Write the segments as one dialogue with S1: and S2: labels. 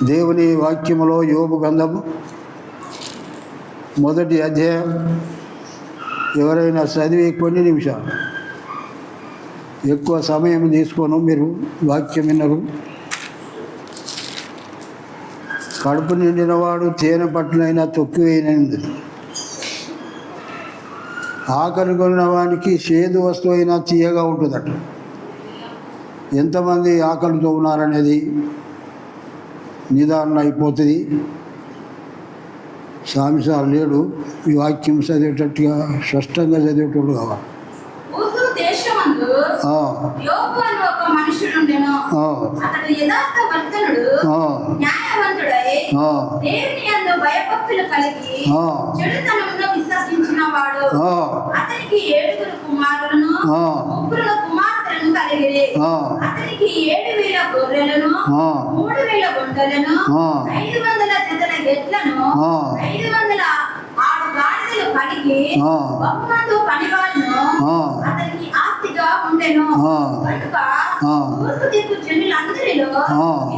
S1: దేవుని వాక్యములో యోబు గ్రంథము 1వ అధ్యాయం. ఎవరైనా చదివి కొన్ని నిమిషాలు, ఎక్కువ సమయం తీసుకోను, మీరు వాక్యం వినరు. కడుపు నిండినవాడు తేనె పట్టునైనా తొక్కి వేయనంది. ఆకలి కొనిన వానికి చేదు వస్తువు అయినా తీయగా ఉంటుందట. ఎంతమంది ఆకలితో ఉన్నారనేది నిదానం అయిపోతుంది. సాంసాలు లేడు. ఈ వాక్యం చదివేటట్టుగా స్పష్టంగా చదివేటోళ్ళు కావాలి.
S2: అతనికి 7 కుమారులను 3 కుమార్తెలను కలిగిరి. అతనికి 7,000 గొర్రెలను 3,000 గుంటలను 500 జతల ఎడ్లను 500 ఆడుగాడిదలు కలిగి బహుమందు పనివాళ్ళను అతనికి ఆస్తిగా ఉండెను. కనుక తూర్పు దిక్కు జనులందరిలో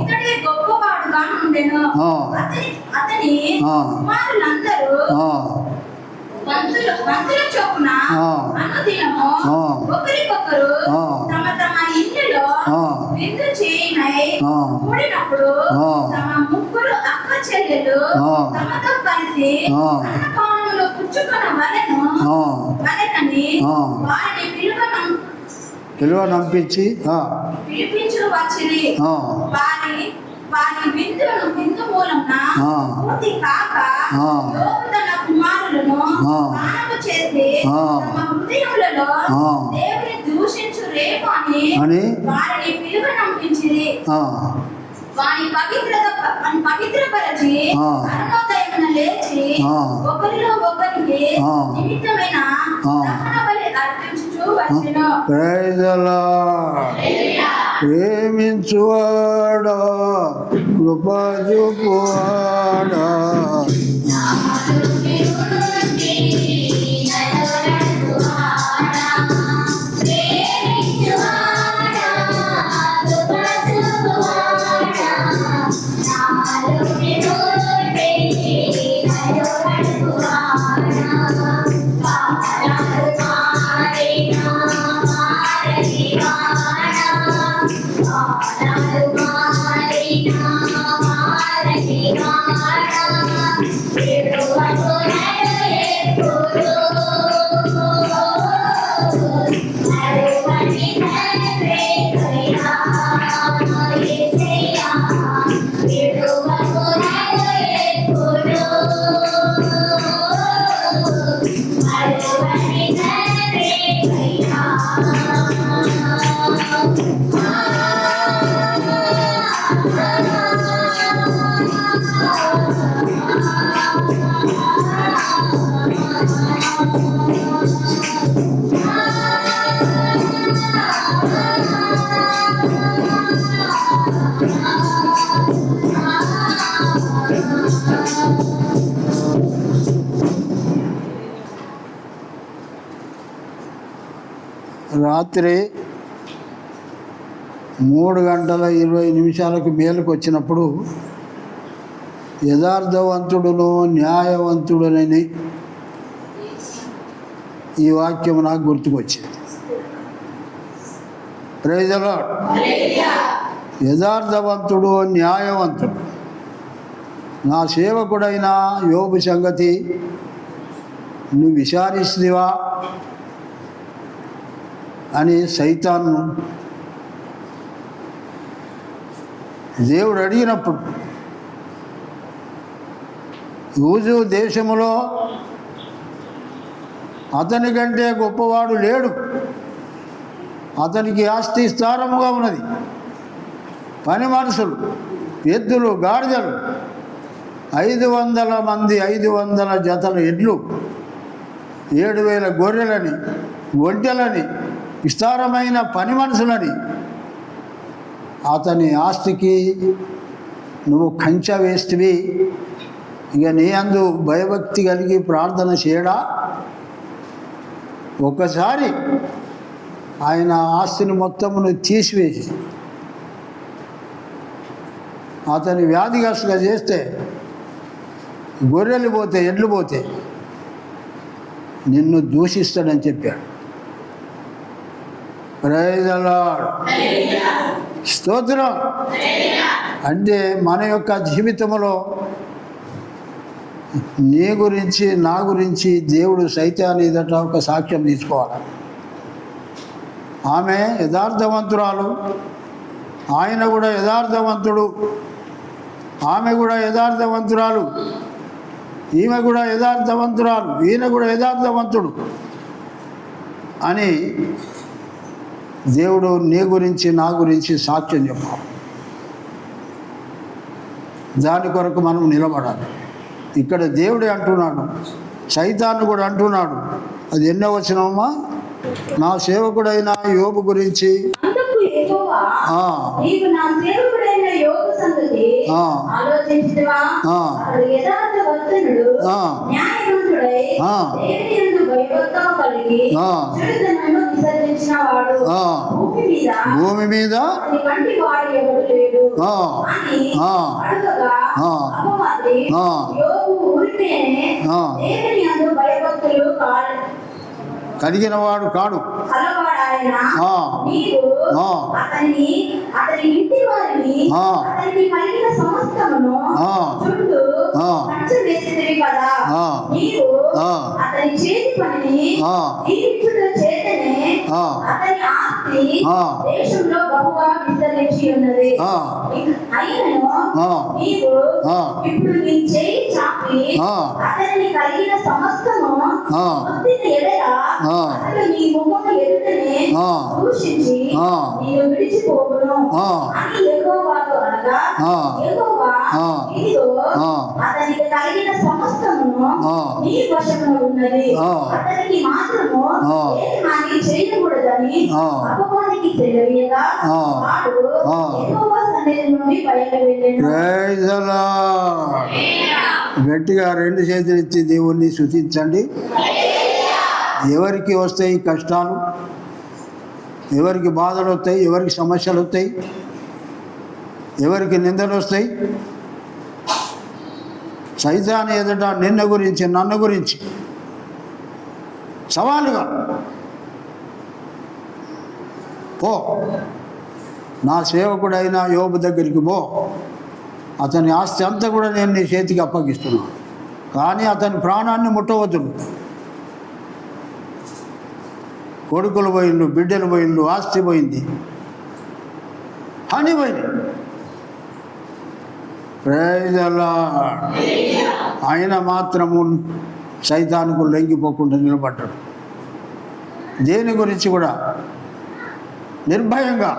S2: ఇతడే గొప్పవాడుగా ఉండెను. అతని కుమారులందరూ వంతుల చొప్పున అనుదినము ఒకరికొకరు తమ తమ ఇంటిలో విందు చేయనై కూడినప్పుడు తమ 3 అక్క చెల్లెలు తమతో కలిసి అన్నపానములు పుచ్చుకొన వలెనని వారిని
S1: పిలువనంపించి
S2: పిలిపించు వచ్చిరి. వారి విందు మూలమున పూర్తి కాక యోబు తన కుమారులను పానము చేసి తమ హృదయములలో దేవుని దూషించు రేపు అని వారిని పిలువనంపించిరి. వాని పవిత్రపరచి అరుణోదయమున లేచి ఒకరిలో ఒకరికి నిమిత్తమైన దహన బలి అర్పించుచు వచ్చెను.
S1: ప్రేమించువాడా, కృప చూపువాడా, రాత్రి 3:20 మేలుకు వచ్చినప్పుడు యథార్థవంతుడును న్యాయవంతుడునని ఈ వాక్యం నాకు గుర్తుకొచ్చింది. Praise the Lord. యథార్థవంతుడు, న్యాయవంతుడు. నా సేవకుడైన యోబు సంగతి నువ్వు విచారిస్తువా అని సైతాను దేవుడు అడిగినప్పుడు, ఊజు దేశములో అతని కంటే గొప్పవాడు లేడు. అతనికి ఆస్తి స్థారముగా ఉన్నది. పని మనుషులు, ఎద్దులు, గాడిదలు, 500 మంది, 500 జతల ఎడ్లు, 7,000 గొర్రెలని, ఒంటెలని, విస్తారమైన పని మనుషులని. అతని ఆస్తికి నువ్వు కంచె వేస్తువి. ఇక నీ అందు భయభక్తి కలిగి ప్రార్థన చేయడా? ఒకసారి ఆయన ఆస్తిని మొత్తమును తీసివేసి అతని వ్యాధిగ్రస్తుగా చేస్తే, గొర్రెలు పోతే, ఎడ్లు పోతే నిన్ను దూషిస్తాడని చెప్పాడు. Praise the Lord. స్తోత్రం. అంటే మన యొక్క జీవితంలో నీ గురించి, నా గురించి దేవుడు సైతాన్ని ఎదుట ఒక సాక్ష్యం తీసుకోవాలి. ఆమె యథార్థవంతురాలు, ఆయన కూడా యథార్థవంతుడు, ఆమె కూడా యథార్థవంతురాలు, ఈమె కూడా యథార్థవంతురాలు, ఈయన కూడా యథార్థవంతుడు అని దేవుడు నీ గురించి, నా గురించి సాక్ష్యం చెప్పాలి. దాని కొరకు మనం నిలబడాలి. ఇక్కడ దేవుడే అంటున్నాడు, సైతాను కూడా అంటున్నాడు. అది ఎన్నో వచనమా? నా సేవకుడైన యోబు గురించి
S2: అందుకు యెహోవా, నీవు నా సేవకుడైన యోబు సంగతి ఆలోచించుదువా? అతడు యథార్థవంతుడు, న్యాయవంతుడై దేవుని యందు భయభక్తులు కలిగి చెడుతనమును విసర్జించినవాడు. భూమి మీద అతని వంటి వాడు ఎవడు లేడు అని అడుగగా, అపవాది యోబు ఊరికేనే దేవుని యందు భయభక్తులు
S1: కలిగిన వాడు కాడు.
S2: నీ ముఖము ఎదుటనే దూషించి నీవు విడిచిపోవును అని యెహోవాతో అనగా, యెహోవా ఇదిగో అతనికి కలిగిన సమస్తమును నీ వశములో ఉన్నది, అతనికి మాత్రము ఏమీ చేయకూడదని అపవాదికి తెలియగా వాడు యెహోవా సన్నిధి నుండి బయలు వెళ్ళెను.
S1: Praise the lord. గట్టిగా రెండు చేతులు ఎత్తి దేవుణ్ణి స్తుతించండి. ఎవరికి వస్తాయి కష్టాలు, ఎవరికి బాధలు వస్తాయి, ఎవరికి సమస్యలు వస్తాయి, ఎవరికి నిందలు వస్తాయి? సైతాను ఎదుట నిన్న గురించి, నన్ను గురించి సవాలుగా పో, నా సేవకుడైన యోబు దగ్గరికి పో, అతని ఆస్తి అంతా కూడా నేను నీ చేతికి అప్పగిస్తున్నాను, కానీ అతని ప్రాణాన్ని ముట్టవద్దు. కొడుకులు పోయిండు, బిడ్డలు పోయిండు, ఆస్తి పోయింది, అని పోయింది. Praise the Lord. ఆయన మాత్రము సైతానుకు లొంగిపోకుండా నిలబడ్డాడు. దేని గురించి కూడా నిర్భయంగా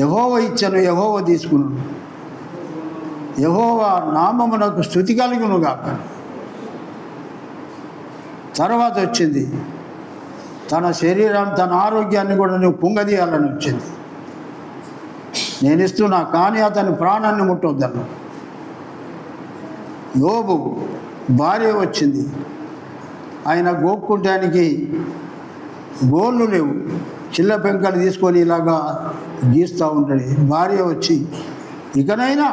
S1: యెహోవా ఇచ్చను, యెహోవా తీసుకున్నాను, యెహోవా నామమునకు స్తుతి కలుగునుగా. తర్వాత వచ్చింది తన శరీరం, తన ఆరోగ్యాన్ని కూడా నువ్వు పొంగదీయాలని వచ్చింది. నేను ఇస్తున్నా, కానీ అతని ప్రాణాన్ని ముట్టొద్దను. యోబు భార్య వచ్చింది, ఆయన గోక్కుంటానికి గోళ్ళు లేవు, చిల్ల పెంకలు తీసుకొని ఇలాగా గీస్తూ ఉంటాడు. భార్య వచ్చి ఇకనైనా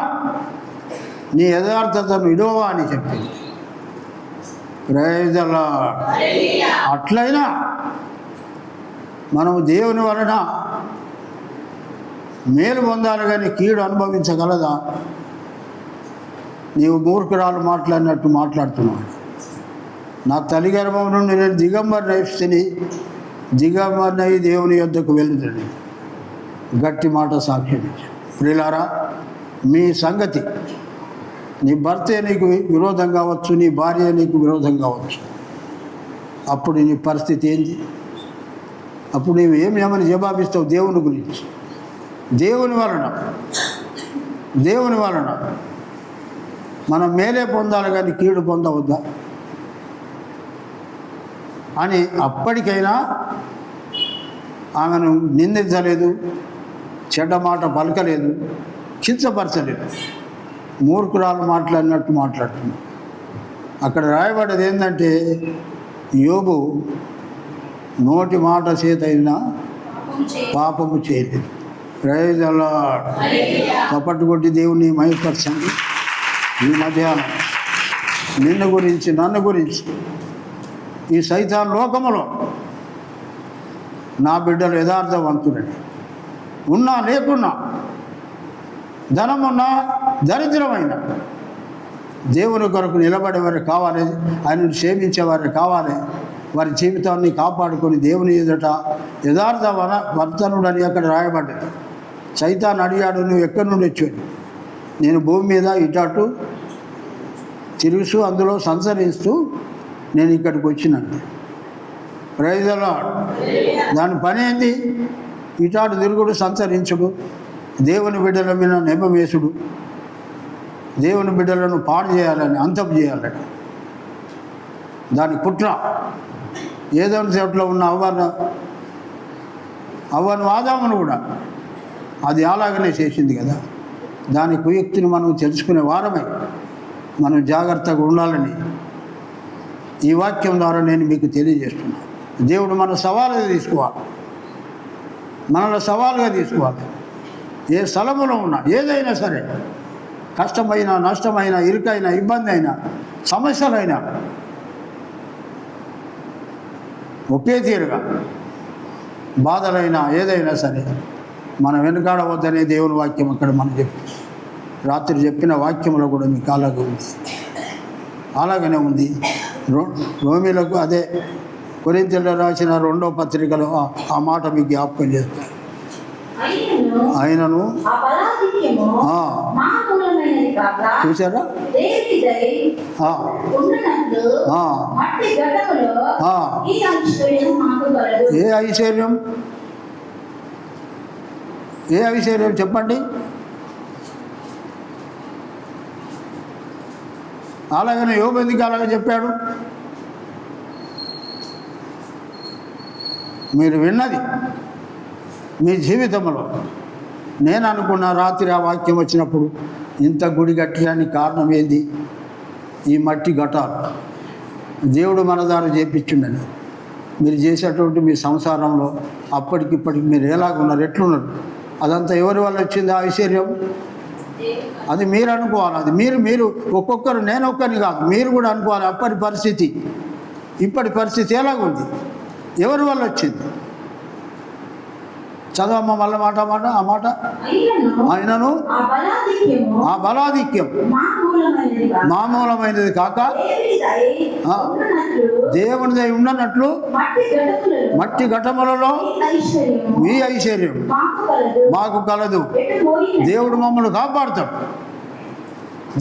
S1: నీ యథార్థతను విడవా అని చెప్పింది. Praise the Lord. అట్లయినా మనము దేవుని వలన మేలు పొందాలి, కానీ కీడు అనుభవించగలదా? నీవు మూర్ఖురాలు మాట్లాడినట్టు మాట్లాడుతున్నావు. నా తల్లి గర్భం నుండి నేను దిగంబరిని, దిగంబరినై దేవుని యొద్దకు వెళుతుంది. గట్టి మాట సాక్ష్యం ఇచ్చాను. ప్రియులారా, మీ సంగతి, నీ భర్తే నీకు విరోధం కావచ్చు, నీ భార్య నీకు విరోధం కావచ్చు. అప్పుడు నీ పరిస్థితి ఏంటి? అప్పుడు నీవు ఏమని జవాబిస్తావు దేవుని గురించి? దేవుని వలన మనం మేలే పొందాలి, కానీ కీడు పొందవద్దా అని అప్పటికైనా ఆమెను నిందించలేదు, చెడ్డ మాట పలకలేదు, కించపరచలేదు. మూర్ఖురాలు మాట్లాడినట్టు మాట్లాడుతున్నాం. అక్కడ రాయబడ్డది ఏంటంటే, యోబు నోటి మాట చేతైనా పాపము చేయలేదు. Praise the Lord. చప్పట్లు కొట్టి దేవుని మహిమపరచండి. ఈ మధ్యాహ్నం నిన్ను గురించి, నన్ను గురించి, ఈ సైతాన్ లోకములో నా బిడ్డలు యథార్థవంతులని, ఉన్నా లేకున్నా, ధనమున్నా దరిద్రమైన, దేవుని కొరకు నిలబడేవారు కావాలి, ఆయనను సేవించేవారు కావాలి. వారి జీవితాన్ని కాపాడుకొని దేవుని ఎదుట యథార్థ వర్తనుడని అక్కడ రాయబడ్డది. సైతాన్ అడిగాడు, నువ్వు ఎక్కడి నుండి వచ్చాడు? నేను భూమి మీద ఇటు తిరుగుతూ అందులో సంచరిస్తూ నేను ఇక్కడికి వచ్చినాను. Praise the Lord. దాని పని ఏంది? ఇటాటు తిరుగుడు, సంచరించుడు, దేవుని బిడ్డల మీద నెపమేసుడు, దేవుని బిడ్డలను పాడు చేయాలని, అంతం చేయాలని. దాని కుట్ర. ఏదో చోట్ల ఉన్న అవ్వను ఆదామును కూడా అది అలాగనే చేసింది కదా. దాని కుయుక్తిని మనం తెలుసుకునే వారమే మనం జాగ్రత్తగా ఉండాలని ఈ వాక్యం ద్వారా నేను మీకు తెలియజేస్తున్నాను. దేవుడు మన సవాలుగా తీసుకోవాలి, మనల్ని సవాలుగా తీసుకోవాలి. ఏ స్థలములో ఉన్నా, ఏదైనా సరే, కష్టమైన, నష్టమైన, ఇరుకైన, ఇబ్బంది అయినా, సమస్యలైనా ఒకే తీరుగా, బాధలైనా ఏదైనా సరే మనం వెనుకాడవద్దనే దేవుని వాక్యం అక్కడ మనం రాత్రి చెప్పిన వాక్యంలో కూడా మీకు అలాగనే ఉంది. రోమీలకు, అదే కొరింథీయులకు రాసిన 2వ పత్రికలో ఆ మాట మీకు జ్ఞాపకం చేస్తారు. ఆయనను చూసారా? ఏ ఐశ్వర్యం? ఏ ఐశ్వర్యం చెప్పండి? అలాగనే యోబు ఎందుకు అలాగే చెప్పాడు? మీరు విన్నది మీ జీవితంలో. నేను అనుకున్న రాత్రి ఆ వాక్యం వచ్చినప్పుడు, ఇంత గుడి కట్టడానికి కారణం ఏంది? ఈ మట్టి ఘటాలు దేవుడు మన ద్వారా చేపించిండని. మీరు చేసేటువంటి మీ సంసారంలో అప్పటికిప్పటికి మీరు ఎలాగున్నారు, ఎట్లున్నారు? అదంతా ఎవరి వల్ల వచ్చింది ఆ ఐశ్వర్యం? అది మీరు అనుకోవాలి. అది మీరు ఒక్కొక్కరు, నేను ఒక్కరిని కాదు, మీరు కూడా అనుకోవాలి. అప్పటి పరిస్థితి, ఇప్పటి పరిస్థితి ఎలాగుంది, ఎవరి వల్ల వచ్చింది? చదవమ్మ మళ్ళీ ఆ మాట. ఆయనను ఆ బలాధిక్యం మామూలమైనది కాక దేవుని దయ ఉండనట్లు మట్టి ఘటములలో మీ ఐశ్వర్యం మాకు కలదు. దేవుడు మమ్మల్ని కాపాడుతాడు,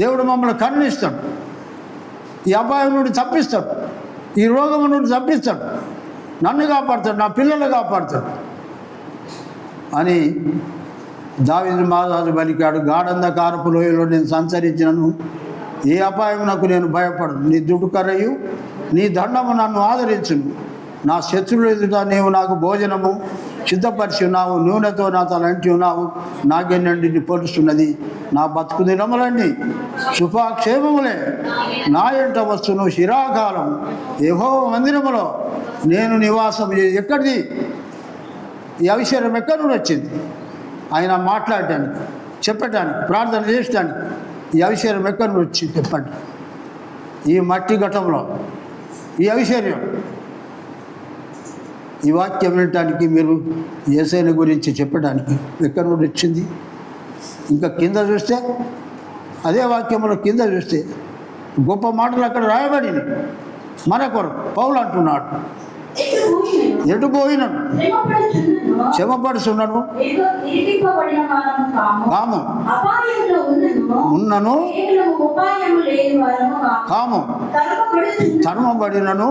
S1: దేవుడు మమ్మల్ని కరుణిస్తాడు, ఈ అపాయం నుండి తప్పిస్తాడు, ఈ రోగం నుండి తప్పిస్తాడు, నన్ను కాపాడుతాడు, నా పిల్లలు కాపాడుతాడు అని దావీదు మహారాజు పలికాడు. గాఢంధకారపు లోయలో నేను సంచరించినను ఏ అపాయం నాకు నేను భయపడను. నీ దుడుకరయు నీ దండము నన్ను ఆదరించును. నా శత్రువుల ఎదుట నీవు నాకు భోజనము సిద్ధపరిచి ఉన్నావు, నూనెతో నా తలంటి ఉన్నావు, నాగెన్నంటిని పొలుస్తున్నది. నా బతుకు దినములన్నీ శుభాక్షేమములే నా ఎంట వస్తును. శిరాకాలం యెహోవా మందిరములో నేను నివాసం. ఎక్కడిది ఈ ఐశ్వర్యం? ఎక్కడి నుండి వచ్చింది? ఆయన మాట్లాడటానికి, చెప్పటానికి, ప్రార్థన చేయడానికి ఈ ఐశ్వర్యం ఎక్కడి నుండి వచ్చింది చెప్పండి? ఈ మట్టి ఘటంలో ఈ ఐశ్వర్యం. ఈ వాక్యం వినటానికి, మీరు యేసయ్యను గురించి చెప్పడానికి ఎక్కడి నుండి వచ్చింది? ఇంకా కింద చూస్తే, అదే వాక్యంలో కింద చూస్తే గొప్ప మాటలు అక్కడ రాయబడినాయి. మన కొరకు పౌలు అంటున్నాడు, ఎటు పోయినను శ్రమపడుచున్నను కాము ఉన్నను కాము తరుమబడినను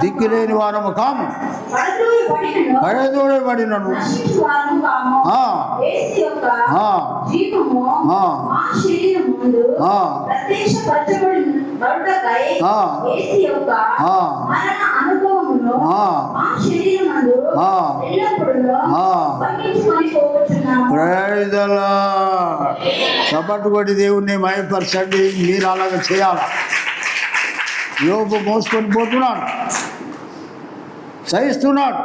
S1: దిక్కులేని వారము కాము పడదూడబడినను చప్పట్లు కొట్టి దేవుణ్ణి మహిమపరచండి. మీరు అలాగ చేయాలి. యోబు మోసుకొని పోతున్నాడు, సహిస్తున్నాడు,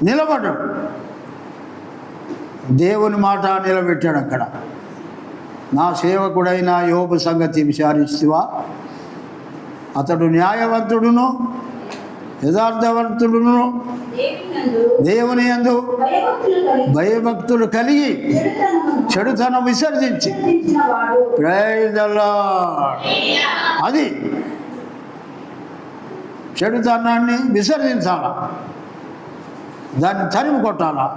S1: నిలబడ్డాడు. దేవుని మాట నిలబెట్టాడు అక్కడ. నా సేవకుడైన యోబు సంగతి విచారిస్తువా? అతడు న్యాయవంతుడును యథార్థవంతుడును దేవుని యందు భయభక్తులు కలిగి చెడుతనం విసర్జించి. Praise the Lord. అది చెడుతనాన్ని విసర్జించాలా, దాన్ని తరిమి కొట్టాలా.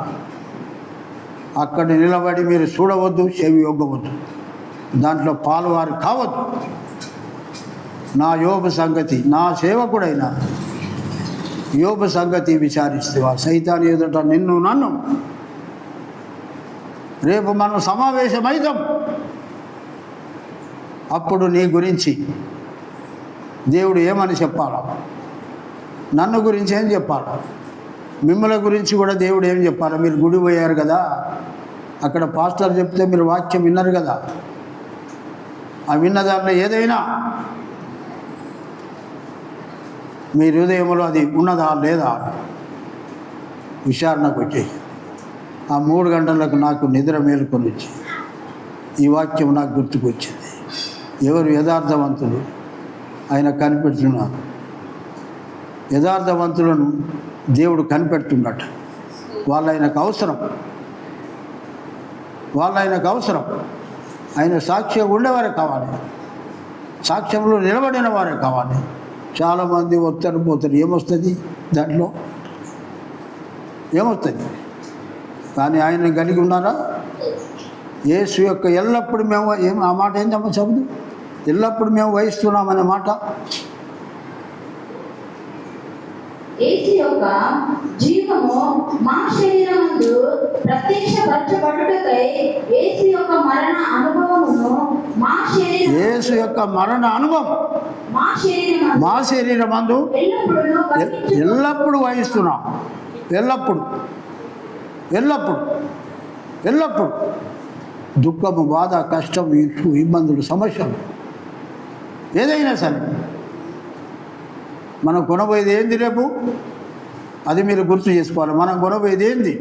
S1: అక్కడ నిలబడి మీరు చూడవద్దు, చెవి ఒగ్గవద్దు, దాంట్లో పాలువారు కావద్దు. నా యోబు సంగతి, నా సేవకుడైన యోబు సంగతి విచారిస్తువా? సైతాను ఎదుట నిన్ను నన్ను రేపు మనం సమావేశమైతాం. అప్పుడు నీ గురించి దేవుడు ఏమని చెప్పాలా? నన్ను గురించి ఏం చెప్పాలా? మిమ్మల్ని గురించి కూడా దేవుడు ఏం చెప్పాలా? మీరు గుడి పోయారు కదా, అక్కడ పాస్టర్ చెప్తే మీరు వాక్యం విన్నారు కదా, ఆ విన్న దాంట్లో ఏదైనా మీ హృదయంలో అది ఉన్నదా లేదా విచారణకు వచ్చేసి ఆ 3 గంటలకు నాకు నిద్ర మేలుకొని వచ్చి ఈ వాక్యం నాకు గుర్తుకొచ్చింది. ఎవరు యథార్థవంతులు? ఆయన కనిపెడుతున్నారు. యథార్థవంతులను దేవుడు కనిపెడుతున్నట్ట. వాళ్ళు ఆయనకు అవసరం, వాళ్ళు ఆయనకు అవసరం. ఆయన సాక్ష్యం ఉండేవారే కావాలి, సాక్ష్యంలో నిలబడిన వారే కావాలి. చాలామంది వస్తారు పోతారు, ఏమొస్తుంది దాంట్లో? ఏమొస్తుంది? కానీ ఆయన కలిగి ఉన్నారా? యేసు యొక్క ఎల్లప్పుడు మేము ఆ మాట ఏంటమ్మా చెబుదు? ఎల్లప్పుడు మేము వహిస్తున్నామనే మాట.
S2: యేసు యొక్క జీవము మా శరీరమందు ప్రత్యక్షపరచబడుటకై యేసు యొక్క మరణ అనుభవమును మా శరీరం,
S1: యేసు యొక్క మరణ అనుభవం మా శరీరమందు ఎల్లప్పుడు వహిస్తున్నాం. ఎల్లప్పుడు ఎల్లప్పుడు ఎల్లప్పుడు దుఃఖము, బాధ, కష్టం, ఇబ్బందులు, సమస్యలు ఏదైనా సరే మనం కొనబోయేది ఏంది రేపు? అది మీరు గుర్తు చేసుకోవాలి. మనం కొనబోయేది ఏంది?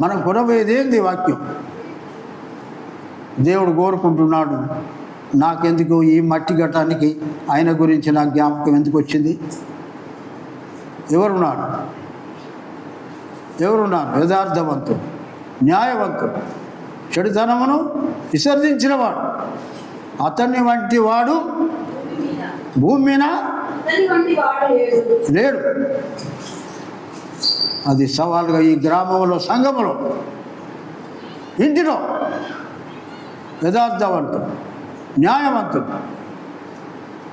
S1: మనం కొనబోయేది ఏంది? వాక్యం. దేవుడు కోరుకుంటున్నాడు, నాకెందుకు ఈ మట్టి ఘటానికి ఆయన గురించి నాకు జ్ఞాపకం ఎందుకు వచ్చింది? ఎవరున్నారు? యథార్థవంతుడు, న్యాయవంతుడు, చెడుతనమును విసర్జించినవాడు, అతన్ని వంటి వాడు భూమి మీద లేడు. అది సవాలుగా ఈ గ్రామంలో, సంఘములో, ఇంటిలో యథార్థవంతుడు, న్యాయవంతుడు,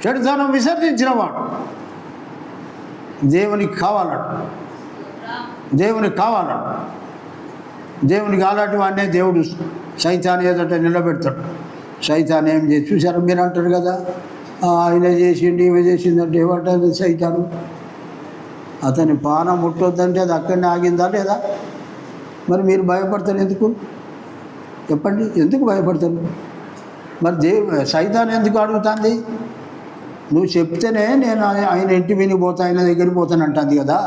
S1: చెడుతనం విసర్జించినవాడు దేవునికి కావాలట. దేవునికి అలాంటి వాడినే దేవుడు సైతాన్ ఎదుట నిలబెడతాడు. సైతాన్ ఏం చేసి చూసారు మీరు అంటారు కదా, ఆయన చేసిండు ఈమె చేసిందంటే ఏమంటారు సైతాను? అతని పానం ముట్టొద్దంటే అది అక్కడనే ఆగిందా లేదా? మరి మీరు భయపడతారు ఎందుకు? చెప్పండి, ఎందుకు భయపడతారు? మరి సైతాన్ ఎందుకు అడుగుతుంది? నువ్వు చెప్తేనే నేను ఆయన ఇంటి విని పోతా, ఆయన దగ్గరికి పోతానంటుంది కదా.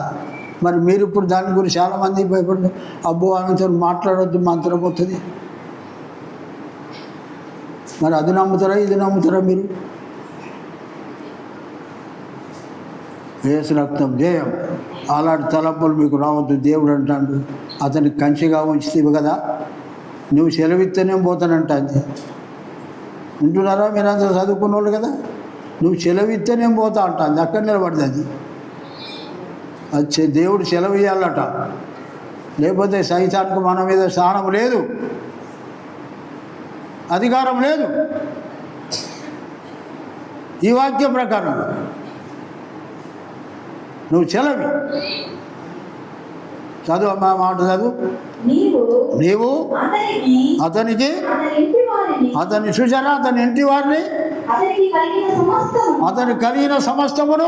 S1: మరి మీరు ఇప్పుడు దాని గురించి చాలామంది భయపడతారు. అబ్బో ఆమెతో మాట్లాడొద్దు, మంత్రం పోతుంది. మరి అది నమ్ముతారా, ఇది నమ్ముతారా మీరు? యేసు రక్తం జయం. అలాంటి తలంపులు మీకు రావద్దు. దేవుడు అంటాడు, అతనికి కంచిగా ఉంచుతీవి కదా, నువ్వు సెలవిస్తేనే పోతానంటుంది. వింటున్నారా? మీరు అందరూ చదువుకున్న వాళ్ళు కదా. నువ్వు సెలవిస్తేనే పోతా అంటుంది, అక్కడ నిలబడుతుంది. అది దేవుడు సెలవు ఇవ్వాలట, లేకపోతే సైతానికి మన మీద స్థానం లేదు, అధికారం లేదు. ఈ వాక్యం ప్రకారం నువ్వు చెలవి చదువు అమ్మా, మాట చదువు. నీవు అతనికి, అతని చూసారా, అతని ఇంటి వారిని, అతని కలిగిన సమస్తమును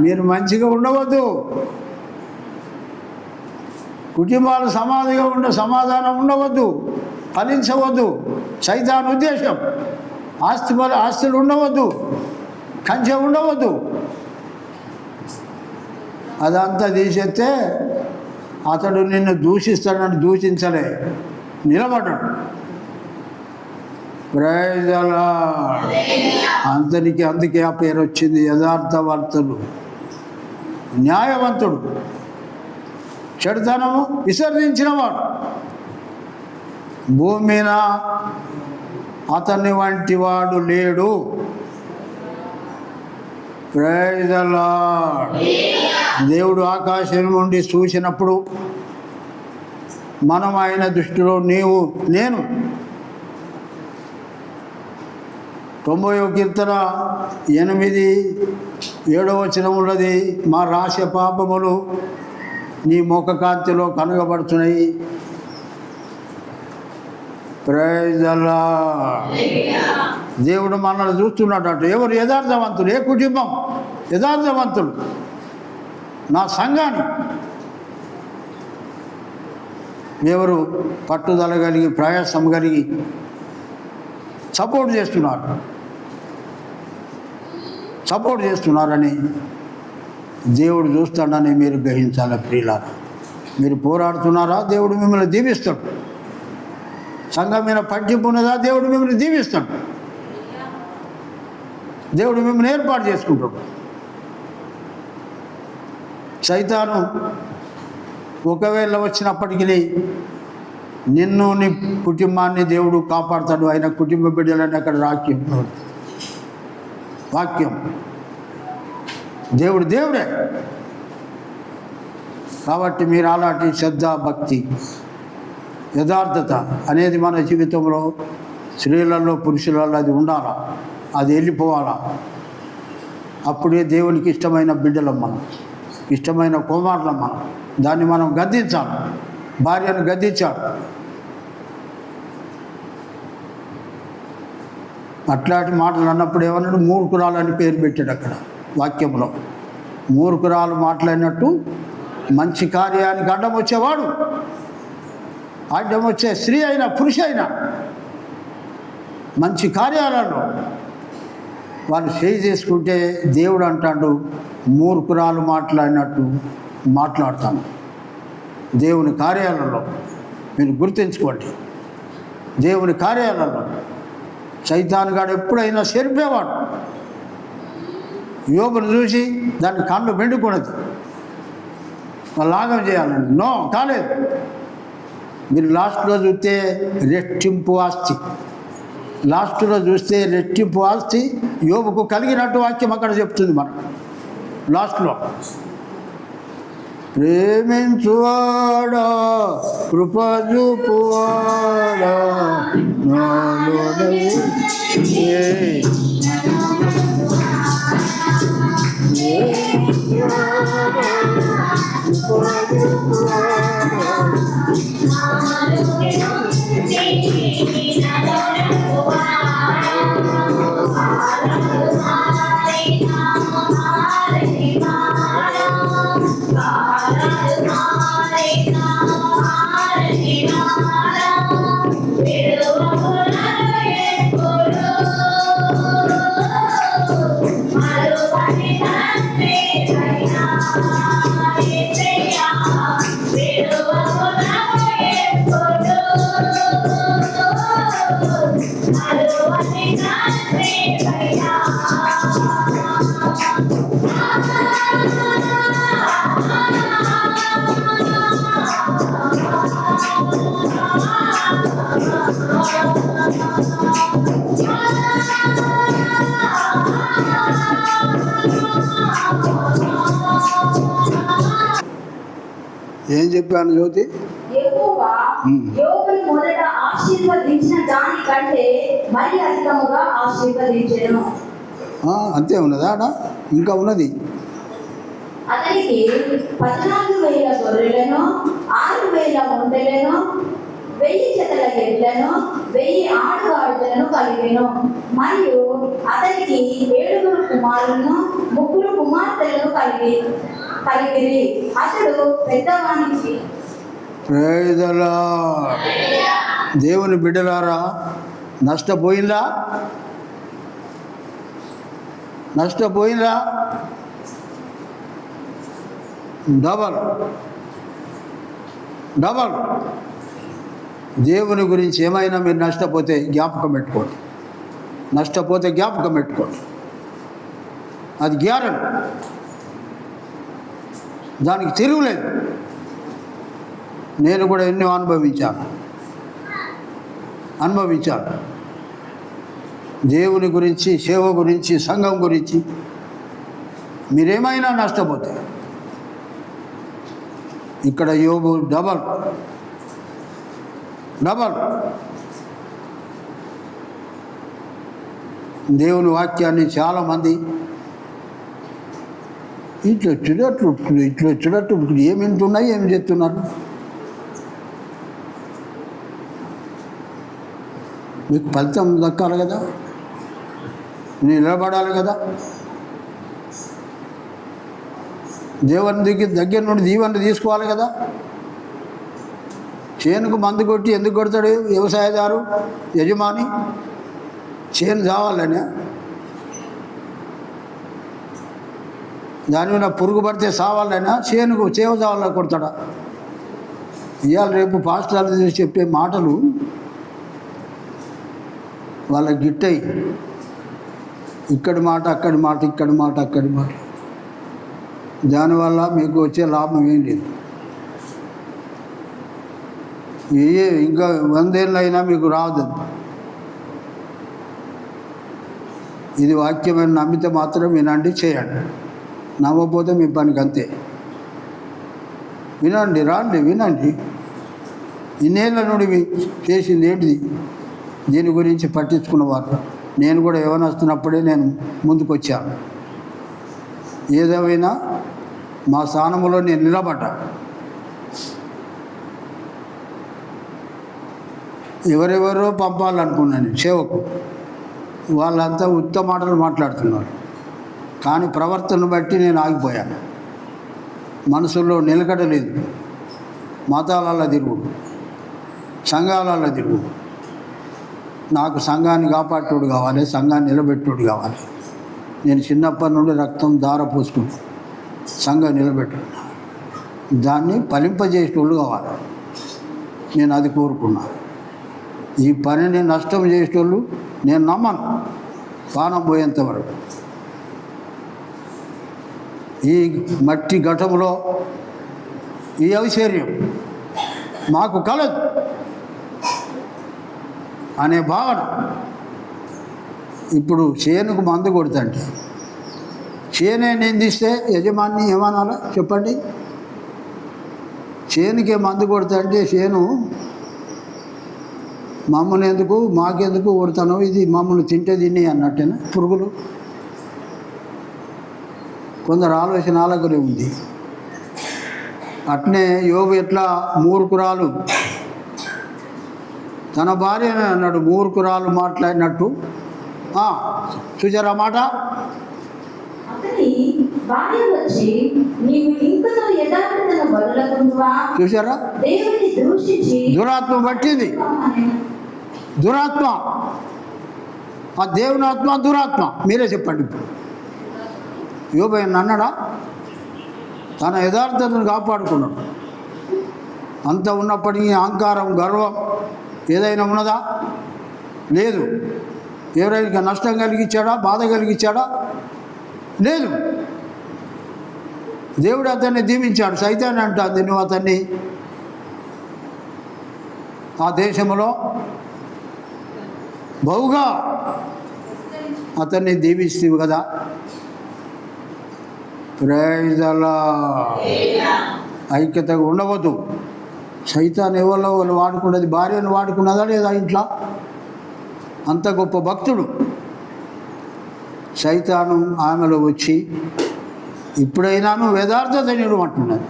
S1: మీరు మంచిగా ఉండవద్దు. కుటుంబాలు సమాధానం ఉండవద్దు, ఫలించవద్దు. సైతాన్ ఉద్దేశం ఆస్తులు ఉండవద్దు, కంచె ఉండవద్దు. అదంతా తీసేస్తే అతడు నిన్ను దూషిస్తాడని దూషించలే, నిలబడ్డాడు. Praise the Lord. అందుకే ఆ పేరు వచ్చింది, యథార్థవర్తులు, న్యాయవంతుడు, చెడుతనము విసర్జించినవాడు. భూమి మీద అతని వంటి వాడు లేడు. Praise the Lord. దేవుడు ఆకాశం నుండి చూసినప్పుడు మనం ఆయన దృష్టిలో నేను 90వ కీర్తన 8-7 వచనం ఉన్నది. మా రహస్య పాపములు నీ ముఖ కాంతిలో కనుగబడుతున్నాయి. Praise the Lord. దేవుడు మనల్ని చూస్తున్నాడట. ఎవరు యథార్థవంతులు? ఏ కుటుంబం యథార్థవంతులు? నా సంఘాన్ని ఎవరు పట్టుదల కలిగి, ప్రయాసం కలిగి సపోర్ట్ చేస్తున్నారని దేవుడు చూస్తాడని మీరు గ్రహించాలి. ప్రియులారా, మీరు పోరాడుతున్నారా? దేవుడు మిమ్మల్ని దీవిస్తాడు. సంఘం మీద పట్టింపు ఉన్నదా? దేవుడు మిమ్మల్ని దీవిస్తాడు. దేవుడు మిమ్మల్ని ఏర్పాటు చేసుకుంటాడు. సైతాను ఒకవేళ వచ్చినప్పటికీ నిన్ను, నీ కుటుంబాన్ని దేవుడు కాపాడుతాడు. ఆయన కుటుంబ బిడ్డలని అక్కడ వాక్యం. దేవుడే. కాబట్టి మీరు అలాంటి శ్రద్ధ, భక్తి, యథార్థత అనేది మన జీవితంలో స్త్రీలలో, పురుషులలో అది ఉండాలా, అది వెళ్ళిపోవాలా. అప్పుడే దేవునికి ఇష్టమైన బిడ్డలం మనం, ఇష్టమైన కుమారులం మనం. దాన్ని మనం గద్దించాలి. భార్యను గద్దించాడు. అట్లాంటి మాటలు అన్నప్పుడు ఏమన్నాడు? మూర్ఖురాలని పేరు పెట్టాడు అక్కడ వాక్యంలో. మూర్ఖురాలు మాట్లాడినట్టు మంచి కార్యానికి అడ్డం వచ్చేవాడు, అడ్డం వచ్చే స్త్రీ అయినా పురుష అయినా మంచి కార్యాలలో వాళ్ళు చేయి చేసుకుంటే దేవుడు అంటాడు మూర్ఖురాలు మాట్లాడినట్టు మాట్లాడతాను. దేవుని కార్యాలలో మీరు గుర్తుంచుకోండి. దేవుని కార్యాలలో సైతాన్ గాడు ఎప్పుడైనా చెరిపేవాడు. యోబును చూసి దాన్ని కళ్ళు మెండుకున్నది, లాగం చేయాలని. నో, కాలేదు. మీరు లాస్ట్లో చూస్తే రెట్టింపు ఆస్తి, లాస్ట్లో చూస్తే రెట్టింపు ఆస్తి యోబుకు కలిగినట్టు వాక్యం అక్కడ చెప్తుంది మనకు లాస్ట్లో. ప్రేమించువాడా, కృప చూపువాడా, ఏం చెప్పాను జ్యోతి?
S2: యెహోవా యోబును మొదట ఆశీర్వదించిన దానికంటే మరి అధికముగా ఆశీర్వదించెను.
S1: అంతే ఉన్నదా? ఇంకా ఉన్నది.
S2: అతనికి 14,000 గొర్రెలను, 6,000 ఒంటెలను, 1000 జతల ఎడ్లను, 1000 ఆడుగాడిదలను కలిగెను. మరియు అతనికి 7 కుమారులను, 3 కుమార్తెలను కలిగిరి. అతడు పెద్దవానికి
S1: ప్రైజ్ ది లార్డ్. దేవుని బిడ్డలారా, నష్టపోయిందా? నష్టపోయిందా? Double double. దేవుని గురించి ఏమైనా మీరు నష్టపోతే జ్ఞాపకం పెట్టుకోండి. నష్టపోతే జ్ఞాపకం పెట్టుకోండి. అది గ్యారెంటీ, దానికి తిరుగులేదు. నేను కూడా ఎన్నో అనుభవించాను. దేవుని గురించి, సేవ గురించి, సంఘం గురించి మీరేమైనా నష్టపోతే, ఇక్కడ యోబు డబల్. దేవుని వాక్యాన్ని చాలామంది ఇట్లా వచ్చినట్టు ఏమి వింటున్నాయి, ఏమి చెప్తున్నారు? మీకు ఫలితం దక్కాలి కదా, నిలబడాలి కదా. దేవుని దగ్గర నుండి దీవెన తీసుకోవాలి కదా. చేనుకు మందు కొట్టి ఎందుకు కొడతాడు వ్యవసాయదారు, యజమాని? చేను చావాలనే, దాని మీద పురుగు పడితే సావాలైనా చేనుకు చేవ చావాలని కొడతాడా? ఇవాళ రేపు పాస్టర్లు చెప్పే మాటలు వాళ్ళ గిట్టయి, ఇక్కడి మాట అక్కడి మాట, ఇక్కడి మాట అక్కడి మాట. దానివల్ల మీకు వచ్చే లాభం ఏం లేదు. ఇంకా 100 ఏళ్ళు అయినా మీకు రాదు. ఇది వాక్యమైన నమ్మితే మాత్రం వినండి, చేయండి. నమ్మకపోతే మీ పనికి అంతే. వినండి, రాండి, వినండి. ఇన్నేళ్ళ నుండి చేసింది ఏంటిది? దీని గురించి పట్టించుకున్నవారు. నేను కూడా యవనస్తున్నప్పుడే నేను ముందుకు వచ్చాను. ఏదేమైనా మా స్థానంలో నేను నిలబడ్డా. ఎవరెవరో పంపాలనుకున్నాను సేవకు, వాళ్ళంతా ఉత్త మాటలు మాట్లాడుతున్నారు. కానీ ప్రవర్తన బట్టి నేను ఆగిపోయాను. మనసులో నిలకడలేదు. మతాలలో తిరుగుడు, సంఘాలలో తిరుగుడు. నాకు సంఘాన్ని కాపాడేటోడు కావాలి, సంఘాన్ని నిలబెట్టేటోడు కావాలి. నేను చిన్నప్పటి నుండి రక్తం దార పోసుకుంటాను, సంఘం నిలబెట్టు, దాన్ని ఫలింపజేసేటోళ్ళు కావాలి. నేను అది కోరుకున్నాను. ఈ పనిని నష్టం చేసేటోళ్ళు నేను నమ్మను ప్రాణం పోయేంత వరకు. ఈ మట్టి ఘటంలో ఈ ఐశ్వర్యం మాకు కలదు అనే భావన. ఇప్పుడు చేనుకు మందు కొడుతుంటే చేనే నిందిస్తే యజమాని ఏమనాలో చెప్పండి? చేనుకే మందు కొడుతుంటే చేను మమ్మల్ని ఎందుకు, మాకెందుకు కొడతాను, ఇది మమ్మల్ని తింటే తిని అన్నట్టేనా? పురుగులు. కొందరు ఆలోచన అలాగనే ఉంది. అట్నే యోబు ఎట్లా మూర్ఖురాలు తన భార్య అన్నాడు, మూర్ఖురాలు మాట్లాడినట్టు. చూసారా మాట? చూసారా? దురాత్మ పట్టింది. దురాత్మ, ఆ దేవుని ఆత్మ, దురాత్మ. మీరే చెప్పండి. ఇప్పుడు యోబు అన్నాడా? తన యథార్థతను కాపాడుకున్నాడు. అంత ఉన్నప్పటికీ అహంకారం, గర్వం ఏదైనా ఉన్నదా? లేదు. ఎవరైనా నష్టం కలిగించాడా, బాధ కలిగించాడా? లేదు. దేవుడు అతన్ని దీవించాడు. సైతాన్ అంటుంది, నువ్వు అతన్ని ఆ దేశంలో బహుగా అతన్ని దీవిస్తేవి కదా. Praise the lord. ఐక్యతగా ఉండవద్దు. సైతాన్ ఎవరో వాళ్ళు వాడుకున్నది, భార్యను వాడుకున్నదా లేదా ఇంట్లో? అంత గొప్ప భక్తుడు. సైతాను ఆమెలో వచ్చి ఇప్పుడైనా నువ్వు యథార్థత నేను అంటున్నది.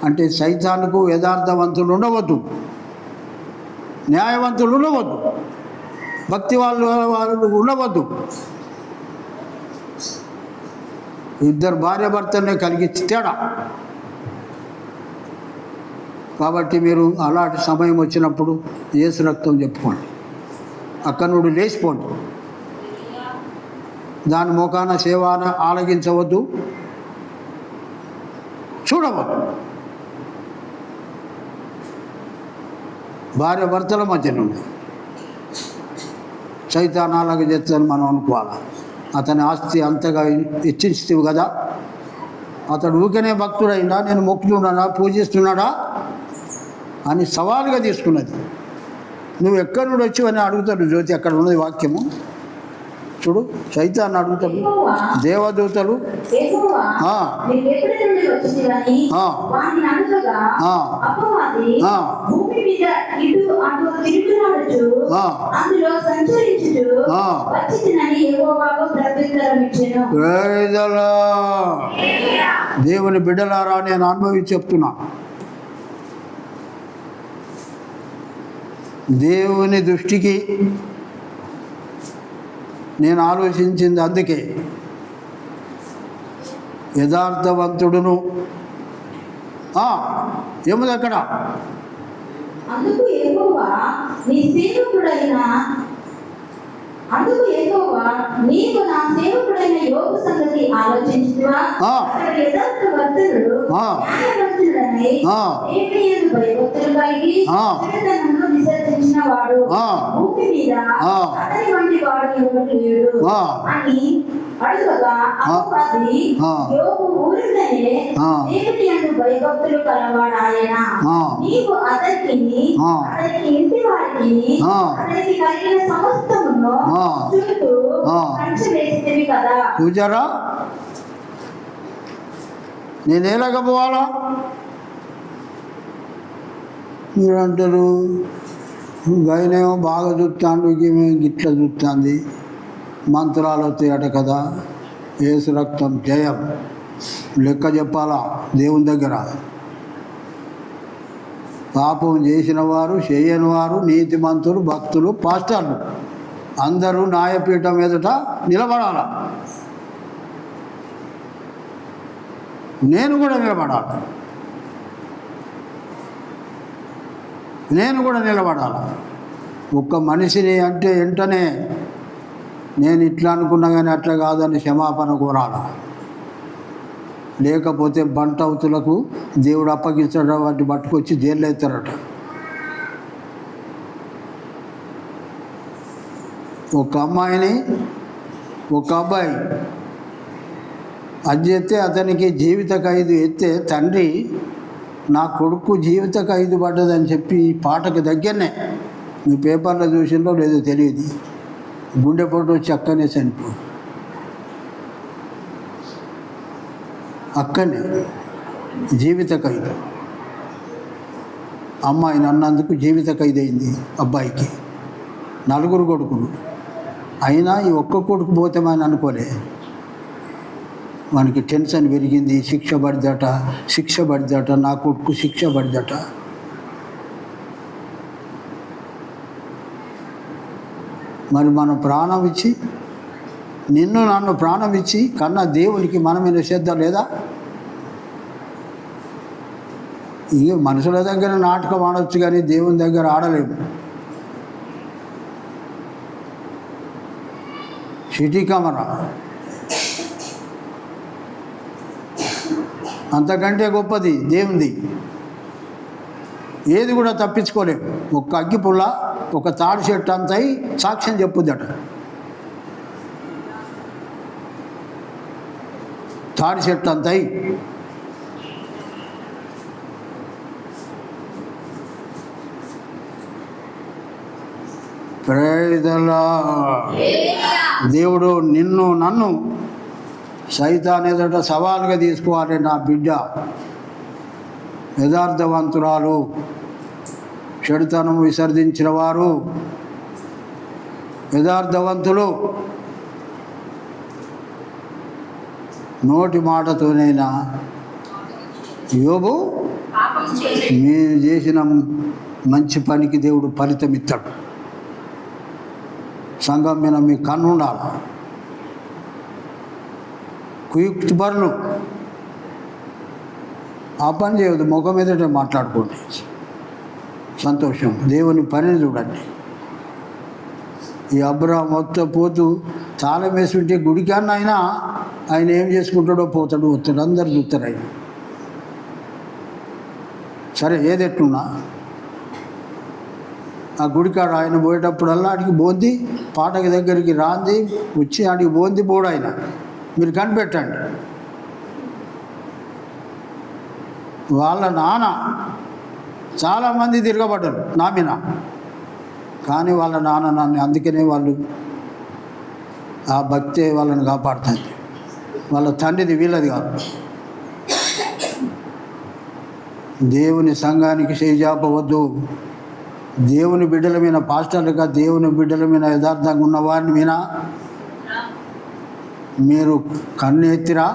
S1: అంటే సైతానుకు యథార్థవంతులు ఉండవద్దు, న్యాయవంతులు ఉండవద్దు, భక్తి వాళ్ళు ఉండవద్దు. ఇద్దరు భార్య భర్తనే కలిగించి తేడా. కాబట్టి మీరు అలాంటి సమయం వచ్చినప్పుడు యేసు రక్తం చెప్పుకోండి, అక్కడ నుండి లేచిపోండి. దాని ముఖాన సేవాన ఆలగించవద్దు, చూడవద్దు. భార్య భర్తల మధ్య నుండి సైతానాలాగా చేస్తాను మనం అనుకోవాలా. అతని ఆస్తి అంతగా హెచ్చిస్తావు కదా, అతడు ఊరికనే భక్తుడైనా, నేను మొక్కుతున్నాడా, పూజిస్తున్నాడా అని సవాలుగా తీసుకున్నది. నువ్వు ఎక్కడి నుండి వచ్చి అని అడుగుతాడు. జ్యోతి అక్కడ ఉన్నది వాక్యము చూడు. సైతాన్ని అడుగుతాడు, దేవదూతలు ఆ, ఆ, ఆ, దేవుని బిడ్డలారా, నేను అనుభవించి చెప్తున్నా. దేవుని దృష్టికి నేను ఆలోచించింది అందుకే, యథార్థవంతుడును ఏముంది అక్కడ,
S2: అందుకు యెహోవా నీకు నా సేవకుడైన యోబు సంగతి ఆలోచించువా? అతడు యథార్థవంతుడు, న్యాయవంతుడని, దేవుని యందు భయభక్తులు కలిగి చెడుతనమును విసర్జించిన వాడు, భూమి మీద అతని వంటి వాడు ఎవడు లేడు అని అడుగగా, అపవాది యోబు ఊరిలోనే దేవుని యందు భయభక్తులు కలవాడాయన. నీవు అతనికి ఇంటి వారికి అతనికి కలిగిన సమస్తమును చుట్టూ కంచె వేసితివి కదా.
S1: చూచారా, నేను ఎలాగపోవాలా? మీరు అంటారు, గైనేమో బాగా చూస్తాడు, ఈమె గిట్ల చూస్తుంది, మంత్రాలు వస్తాయట కదా. యేసు రక్తం జయం లెక్క చెప్పాలా దేవుని దగ్గర. పాపం చేసిన వారు, చేయని వారు, నీతిమంతులు, భక్తులు, పాస్టర్లు అందరూ న్యాయపీఠం ఎదుట నిలబడాల. నేను కూడా నిలబడాలి, నేను కూడా నిలబడాలి. ఒక్క మనిషిని అంటే వెంటనే నేను ఇట్లా అనుకున్నా కానీ అట్లా కాదని క్షమాపణ కోరాల. లేకపోతే బంటవుతులకు దేవుడు అప్పగించడం, వాటిని పట్టుకొచ్చి జైల్లో ఎత్తారట. ఒక అమ్మాయిని ఒక అబ్బాయి అది చేస్తే అతనికి జీవిత ఖైదు ఎత్తే తండ్రి, నా కొడుకు జీవిత ఖైదు పడ్డదని చెప్పి ఈ పాటకు దగ్గరనే, మీ పేపర్లో చూసిందో లేదో తెలియదు, గుండెపోటు వచ్చి అక్కనే చనిపో, అక్కనే జీవిత ఖైదు. అమ్మాయిని అన్నందుకు జీవిత ఖైదు అయింది అబ్బాయికి. 4 కొడుకులు అయినా ఈ ఒక్క కొడుకు పోతే మనం అనుకోలే. మనకి టెన్షన్ పెరిగింది, శిక్ష పడిదట, నా కొడుకు శిక్ష పడిదట. మరి మనం ప్రాణం ఇచ్చి, నిన్ను నన్ను ప్రాణం ఇచ్చి కన్నా దేవునికి మన మీద శ్రద్ధ లేదా? ఇక మనుషుల దగ్గర నాటకం ఆడవచ్చు కానీ దేవుని దగ్గర ఆడలేము. సిటీ కెమెరా అంతకంటే గొప్పది దేవుంది. ఏది కూడా తప్పించుకోలేము. ఒక్క అగ్గిపుల్ల, ఒక తాడి చెట్టు అంత సాక్ష్యం చెప్పుద్దట. తాడి చెట్టు అంత దేవుడు నిన్ను నన్ను సైతాన్ ఎదుట సవాలుగా తీసుకోవాలి. నా బిడ్డ యథార్థవంతురాలు, చెడుతనం విసర్జించిన వారు యథార్థవంతులు, నోటి మాటతోనైనా యోబు మీరు చేసిన మంచి పనికి దేవుడు ఫలితం ఇస్తాడు. సంఘం మీద మీ కన్ను ఉండాలి. కుయుక్తి పరులు ఆ పని చేయవద్దు, ముఖం మీదటే మాట్లాడుకోండి. సంతోషం. దేవుని పనిని చూడండి. ఈ అబ్రహాం మొత్తం పోతూ తాళం వేసి ఉంటే గుడికన్నా ఆయన ఏం చేసుకుంటాడో పోతాడు వస్తాడు, అందరు చూస్తారు ఆయన. సరే ఏది ఎట్లున్నా ఆ గుడికాడ ఆయన పోయేటప్పుడల్లా ఆడికి బోంది పాటకి దగ్గరికి రాంది వచ్చి ఆడికి బోంది పోడు ఆయన. మీరు కనిపెట్టండి. వాళ్ళ నాన్న చాలామంది తిరగబడ్డారు నా మీద, కానీ వాళ్ళ నాన్న నన్ను, అందుకనే వాళ్ళు ఆ భక్తే వాళ్ళని కాపాడుతుంది. వాళ్ళ తండ్రిది వీళ్ళది కాదు. దేవుని సంఘానికి చేజాపవద్దు. దేవుని బిడ్డల మీద, పాస్టర్లుగా దేవుని బిడ్డల మీద యథార్థంగా ఉన్న వారిని మీద మీరు కన్ను ఎత్తిరా,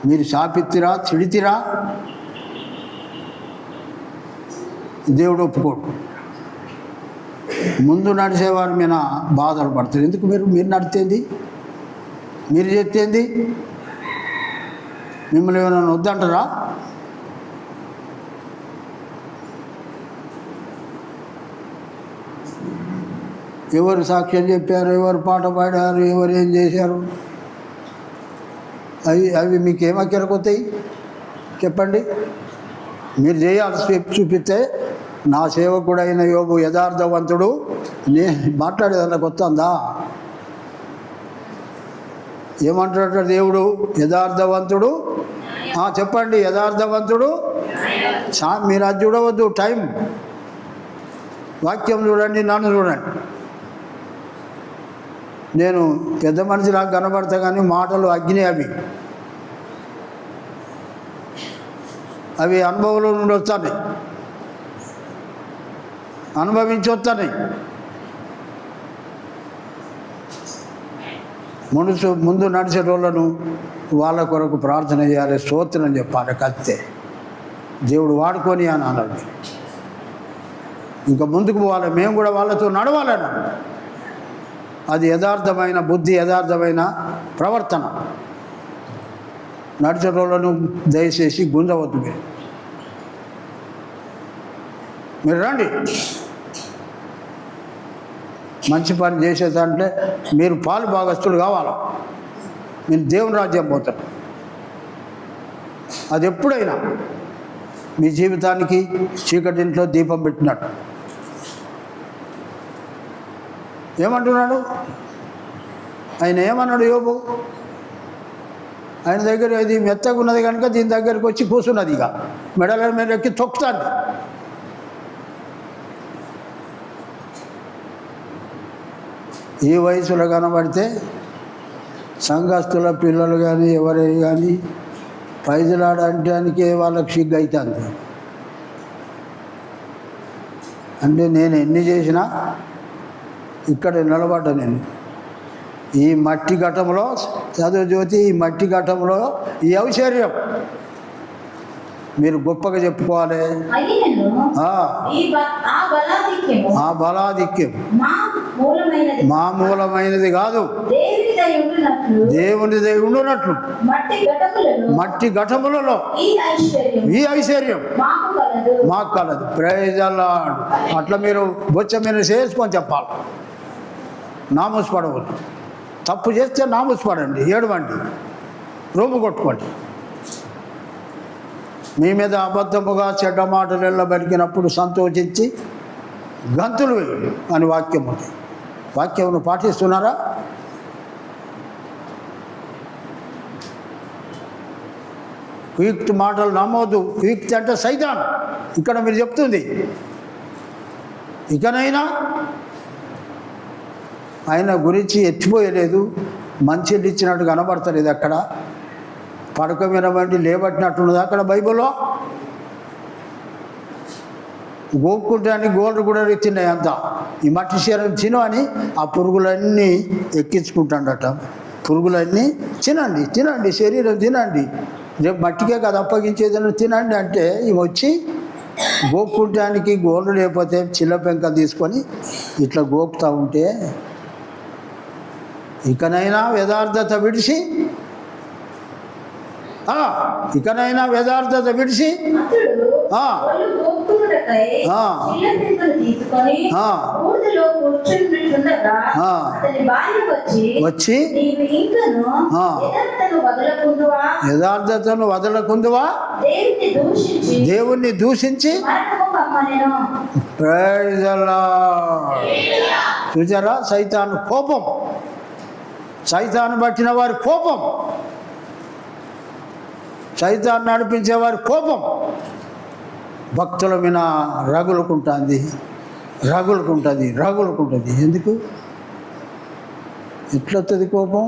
S1: మీరు శాపిత్తిరా, చిడితిరా, దేవుడు ఒప్పుకోడు. ముందు నడిచేవారి మీద బాధలు పడతారు. ఎందుకు మీరు నడితేంది, మీరు చెప్తేంది, మిమ్మల్ని ఏమైనా వద్దంటారా? ఎవరు సాక్ష్యం చెప్పారు, ఎవరు పాట పాడారు, ఎవరు ఏం చేశారు, అవి మీకేమక్కరకొస్తాయి చెప్పండి. మీరు చేయాల్సి చూపిస్తే నా సేవకుడైన యోబు యథార్థవంతుడు, నేను మాట్లాడేదాన్ని వస్తుందా? ఏమంటాడు దేవుడు? యథార్థవంతుడు. చెప్పండి, యథార్థవంతుడు. మీరు అది చూడవద్దు, టైం. వాక్యం చూడండి, నన్ను చూడండి. నేను పెద్ద మనిషిలా కనబడతా కానీ మాటలు అగ్ని. అవి అనుభవంలో నుండి వస్తాయి, అనుభవించి వస్తాయి. ముందు నడిచేటోళ్ళను వాళ్ళ కొరకు ప్రార్థన చేయాలి, స్తోత్రం చెప్పాలి. కత్తే దేవుడు వాడుకొని అని అన్నాడు. ఇంకా ముందుకు పోవాలి, మేము కూడా వాళ్ళతో నడవాలని. అది యథార్థమైన బుద్ధి, యథార్థమైన ప్రవర్తన. నడిచేటోళ్ళను దయచేసి గుంజవద్దు. మీరు రండి. మంచి పని చేసేదంటే మీరు పాలు భాగస్తులు కావాలి. మీరు దేవుని రాజ్యం పోతారు. అది ఎప్పుడైనా మీ జీవితానికి చీకటింట్లో దీపం పెట్టినట్టు. ఏమంటున్నాడు ఆయన? ఏమన్నాడు యోబు? ఆయన దగ్గర ఇది మెత్తగా ఉన్నది కనుక దీని దగ్గరికి వచ్చి కూర్చున్నది. ఇక మెడల మీద ఎక్కి తొక్కుతాను. ఈ వయసులో కనబడితే సంఘస్థుల పిల్లలు కానీ ఎవరే కానీ పైజలాడటానికే వాళ్ళకి సిగ్గు అవుతుంది. అంటే నేను ఎన్ని చేసినా ఇక్కడ నిలబడ్డా. నేను ఈ మట్టి ఘట్టంలో చదువు జ్యోతి, ఈ మట్టి ఘట్టంలో ఈ ఐశ్వర్యం మీరు గొప్పగా చెప్పుకోవాలి. ఆ బలాధిక్యం మామూలమైనది కాదు, దేవుని దయ ఉండునట్లు మట్టి ఘటములలో ఈ ఐశ్వర్యం మాకు కలదు. ప్రైజ్ అల్లార్డ్. అట్లా మీరు బొచ్చ మీద చేసుకొని చెప్పాలి. నామూసుపడవద్దు. తప్పు చేస్తే నామూసుపడండి, ఏడవండి, రూపు కొట్టుకోండి. మీ మీద అబద్ధముగా చెడ్డ మాటలు వెళ్ళబడికినప్పుడు సంతోషించి గంతులు వేయండి అని వాక్యం ఉంది. వాక్యమును పాటిస్తున్నారా? కుయుక్తి మాటలు నమ్మవద్దు. కుయుక్తి అంటే సైతాన్. ఇక్కడ మీరు చెప్తుంది. ఇకనైనా ఆయన గురించి ఎత్తిపోయలేదు. మంచిలు ఇచ్చినట్టు కనబడతలేదు. అక్కడ పడక వినబండి లేబట్టినట్టున్నది అక్కడ బైబిల్లో. గోక్కుంటానికి గోల్డ్ కూడా తిన్నాయి అంతా. ఈ మట్టి శరీరం తినని ఆ పురుగులన్నీ ఎక్కించుకుంటాడట. పురుగులన్నీ తినండి, తినండి, శరీరం తినండి, రేపు మట్టికే కదా అప్పగించేదని తినండి అంటే ఇవి వచ్చి గోక్కుంటానికి గోల్డ్ లేకపోతే చిల్ల పెంకలు తీసుకొని ఇట్లా గోకుతూ ఉంటే, ఇకనైనా యథార్థత విడిచి ఇకనైనా యథార్థత విడిచి
S2: కొట్టుటకై
S1: ఆ.
S2: చిల్లపింతులు తీసుకొని
S1: ఆ.
S2: బూడిదలో కూర్చుంటుండగా
S1: ఆ.
S2: అతని భార్య
S1: వచ్చి
S2: నీవు ఇంకను
S1: ఆ.
S2: యథార్థను వదలకుందువా,
S1: యథార్థతను వదలకుందువా,
S2: దేవుణ్ణి దూషించి
S1: మరణము
S2: కమ్మనెను.
S1: Praise the lord. చూసారా, సైతాను కోపం, సైతాను పట్టిన వారి కోపం, సైతాన్ని నడిపించే వారి కోపం భక్తుల మీద రగులుకుంటుంది, రగులుకుంటుంది. ఎందుకు ఎట్లొస్తుంది కోపం?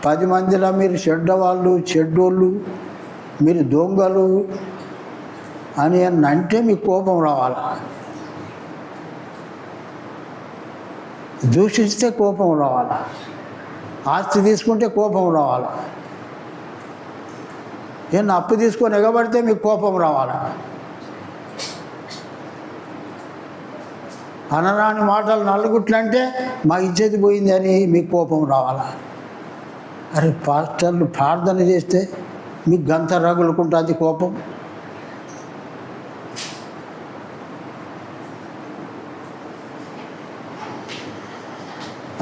S1: 10 మందిలో మీరు చెడ్డవాళ్ళు, చెడ్డోళ్ళు, మీరు దొంగలు అని అంటే మీకు కోపం రావాలి. దూషిస్తే కోపం రావాలి, ఆస్తి తీసుకుంటే కోపం రావాలి, ఏమన్నా అప్పు తీసుకొని ఎగబడితే మీకు కోపం రావాలి, అనరాని మాటలు నలుగుట్లంటే మా ఇజ్జతి పోయింది అని మీకు కోపం రావాలా? అరే పాస్టర్లు ప్రార్థన చేస్తే మీకు గంత రగులుకుంటుంది కోపం.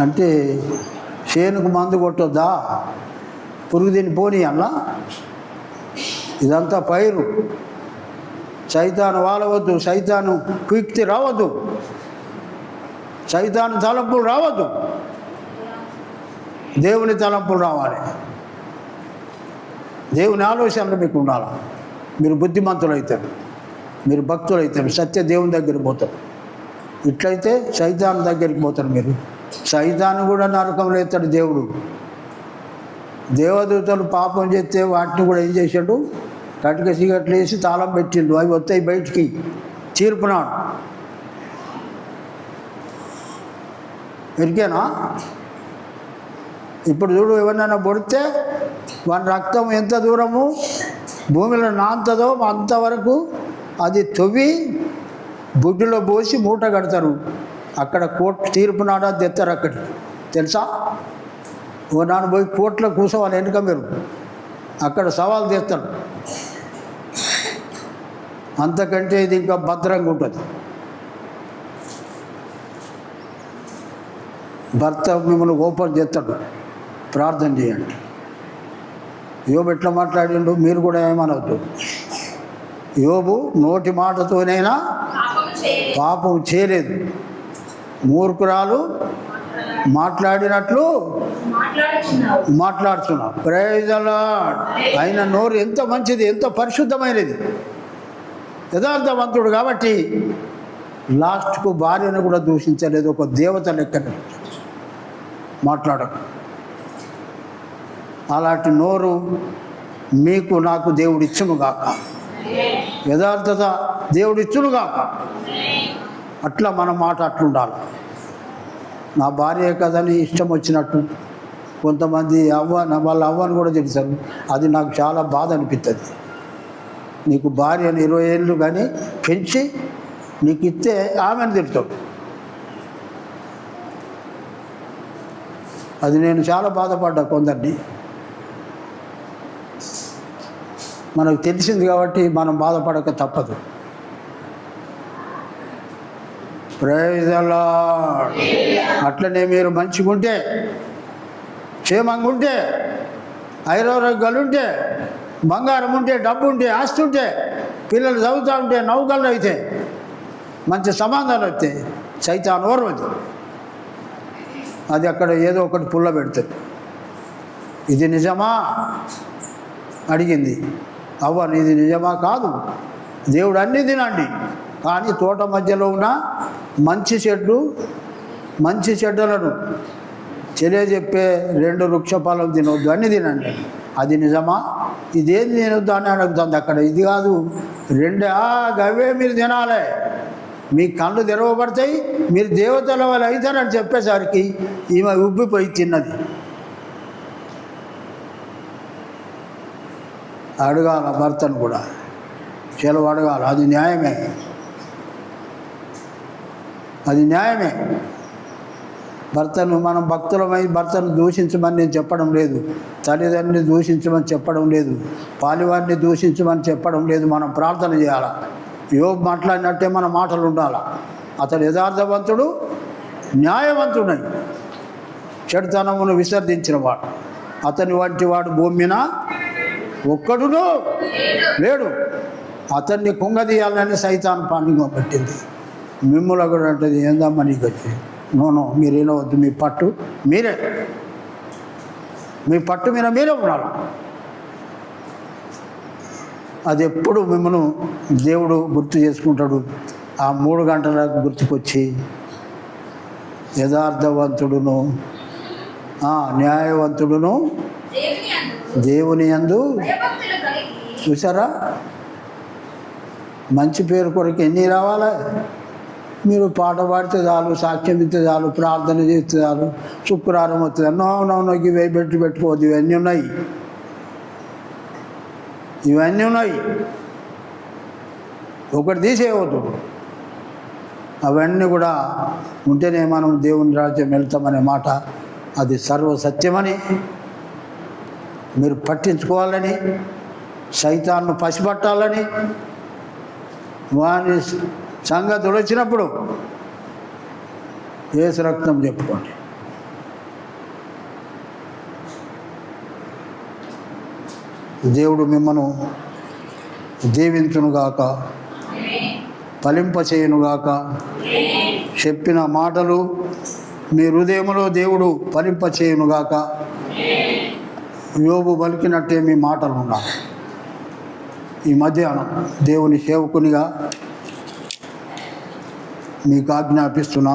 S1: అంటే చేనుకు మందు కొట్టొద్దా? పురుగు తిని పోనీ అన్న, ఇదంతా పైరు. సైతాను వాలవద్దు, సైతాను కుక్తి రావద్దు, సైతాను తలంపులు రావద్దు, దేవుని తలంపులు రావాలి. దేవుని ఆలోచనలు మీకు ఉండాలి. మీరు బుద్ధిమంతులు అవుతారు, మీరు భక్తులు అవుతారు, సత్య దేవుని దగ్గరికి పోతారు. ఇట్లయితే సైతాను దగ్గరికి పోతారు మీరు. సైతాను కూడా నరకంలో ఎత్తాడు దేవుడు. దేవదూతలు పాపం చేస్తే వాటిని కూడా ఏం చేశాడు? కటిక సిగట్లు వేసి తాళం పెట్టిండు. అవి వస్తాయి బయటికి, చీర్పునాడు. ఎరికేనా? ఇప్పుడు చూడు, ఎవరినైనా పొడితే వాని రక్తం ఎంత దూరము భూమిలో నాంతదో అంతవరకు అది తవ్వి బుడ్డులో పోసి మూట కడతారు. అక్కడ కోర్టు తీర్పు నాడా తెస్తారు. అక్కడికి తెలుసా? ఓ నాన్న పోయి కోర్టులో కూర్చోవాలి వెనుక మీరు, అక్కడ సవాల్ తెస్తారు. అంతకంటే ఇది ఇంకా భద్రంగా ఉంటుంది. భర్త మిమ్మల్ని ఓపెన్ చేస్తాడు, ప్రార్థన చేయండి. యోబు ఎట్లా మాట్లాడిండు, మీరు కూడా ఏమనవద్దు. యోబు నోటి మాటతోనైనా పాపం చేయలేదు, మూర్ఖురాలు మాట్లాడినట్లు మాట్లాడుతున్నావు. Praise the Lord. ఆయన నోరు ఎంత మంచిది, ఎంత పరిశుద్ధమైనది, యథార్థవంతుడు కాబట్టి లాస్ట్కు భార్యను కూడా దూషించలేదు. ఒక దేవత లెక్కన మాట్లాడకు. అలాంటి నోరు మీకు నాకు దేవుడిచ్చునుగాక, యథార్థత దేవుడిచ్చునుగాక. అట్లా మన మాట అట్లుండాలి. నా భార్య కదని ఇష్టం వచ్చినట్టు కొంతమంది వాళ్ళ అవ్వని కూడా తెలుసారు. అది నాకు చాలా బాధ అనిపిస్తుంది. నీకు భార్యను 20 ఏళ్ళు కానీ పెంచి నీకు ఇస్తే ఆమెను తిడతావు. అది నేను చాలా బాధపడ్డా. కొందరిని మనకు తెలిసింది కాబట్టి మనం బాధపడక తప్పదు. Praise the Lord. అట్లనే మీరు మంచిగా ఉంటే, క్షేమంగా ఉంటే, ఐరోగ్యాలు ఉంటే, బంగారం ఉంటే, డబ్బు ఉంటే, ఆస్తి ఉంటే, పిల్లలు చదువుతూ ఉంటే, నౌకలు అయితే, మంచి సంబంధాలు వస్తే సైతాను ఓర్వదు. అది అక్కడ ఏదో ఒకటి పుల్ల పెడుతుంది. ఇది నిజమా అడిగింది అవ్వను. ఇది నిజమా? కాదు. దేవుడు అన్నీ తినండి, కానీ తోట మధ్యలో ఉన్న మంచి చెడ్డలను తెలియజెప్పే 2 వృక్ష ఫలం తినవద్దు, అన్నీ తినండి. అది నిజమా? ఇదేం తినొద్దు అని అడుగుతుంది అక్కడ. ఇది కాదు, 2 గవే మీరు తినాలి, మీ కళ్ళు తెరవబడతాయి, మీరు దేవతల వాళ్ళు అవుతారని చెప్పేసరికి ఈమె ఉబ్బిపోయి తిన్నది. అడగాల భర్తను కూడా, సెలవు అడగాల. అది న్యాయమే, అది న్యాయమే. భర్తను మనం భక్తులమై భర్తను దూషించమని నేను చెప్పడం లేదు, తల్లిదండ్రిని దూషించమని చెప్పడం లేదు, పాలివారిని దూషించమని చెప్పడం లేదు. మనం ప్రార్థన చేయాలి. యోబు మాట్లాడినట్టే మన మాటలు ఉండాలి. అతడు యథార్థవంతుడు, న్యాయవంతుడై చెడుతనమును విసర్జించిన వాడు. అతని వంటి వాడు భూమి మీద ఒక్కడును లేడు. అతన్ని కుంగదీయాలని సైతాన్ పాండిగా పెట్టింది. మిమ్ముల కూడా అంటది, ఏందమ్మా నీకు వచ్చి నో మీరేనవద్దు, మీ పట్టు మీరే, మీ పట్టు మీద మీరే ఉండాలి. అది ఎప్పుడు మిమ్మల్ని దేవుడు గుర్తు చేసుకుంటాడు. ఆ 3 గంటలకు గుర్తుకొచ్చి యథార్థవంతుడును న్యాయవంతుడును దేవుని యందు చూసారా, మంచి పేరు కొరకు ఎన్ని రావాలా? మీరు పాట పాడితే చాలు, సాక్ష్యం ఇస్తే చాలు, ప్రార్థన చేస్తే చాలు, శుక్రవారం వస్తుంది, నో ఇవి పెట్టుకోవద్దు. ఇవన్నీ ఉన్నాయి. ఒకటి తీసేయవద్దు. అవన్నీ కూడా ఉంటేనే మనం దేవుని రాజ్యం వెళ్తామనే మాట అది సర్వసత్యమని మీరు పట్టించుకోవాలని, సైతాన్ను పసిపట్టాలని, వాని సంగతులు వచ్చినప్పుడు యేసు రక్తం చెప్పుకోండి. దేవుడు మిమ్మను దీవించునుగాక, ఫలింపచేయునుగాక. చెప్పిన మాటలు మీ హృదయంలో దేవుడు ఫలింపచేయునుగాక. యోబు పలికినట్టే మీ మాటలు ఉండాలి. ఈ మధ్యాహ్నం దేవుని సేవకునిగా మీకు ఆజ్ఞాపిస్తున్నా.